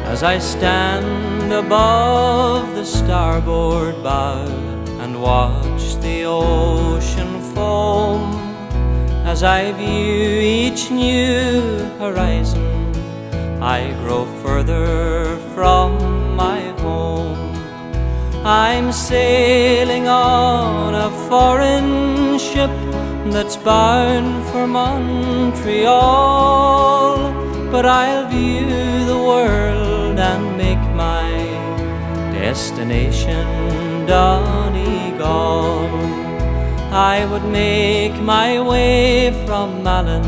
As I stand above the starboard bow and watch the ocean foam, as I view each new horizon, I grow further from my home. I'm sailing on a foreign ship that's bound for Montreal, but I'll view the world and make my destination Donegal. I would make my way from Malin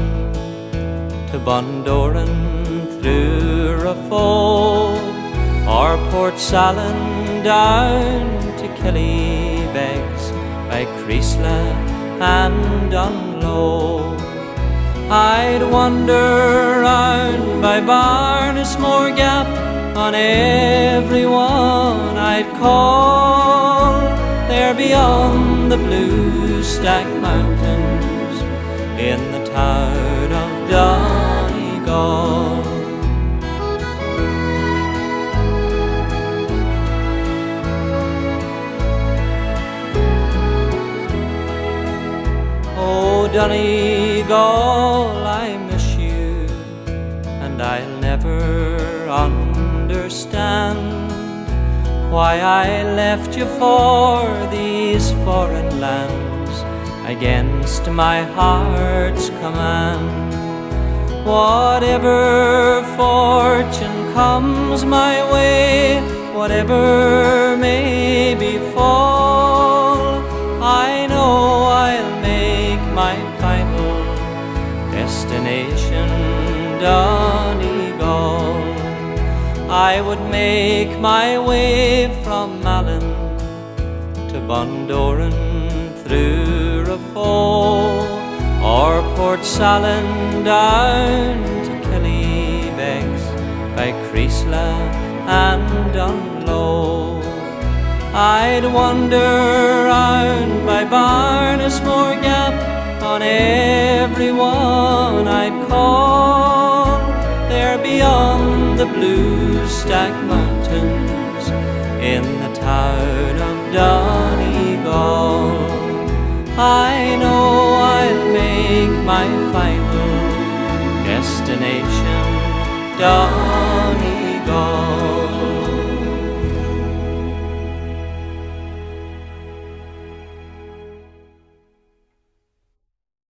to Bundoran through Raphoe, or Portsalon down to Killybegs by Creeslough and Dungloe. I'd wander round by Barnesmore Gap, on everyone I'd call, there beyond the Bluestack mountains in the town of Donegal. Oh, Donegal, I miss you, and I'll never understand why I left you for these foreign lands against my heart's command. Whatever fortune comes my way, whatever may befall, I know I'll make my final destination Donegal. I would make my way from Malin to Bundoran through Raphoe, or Portsalon down to Killybegs by Creeslough and Dungloe. I'd wander round by Barnesmore Gap, on everyone I'd call, there beyond the Bluestack mountains in the town of Donegal. I know I'll make my final destination Donegal.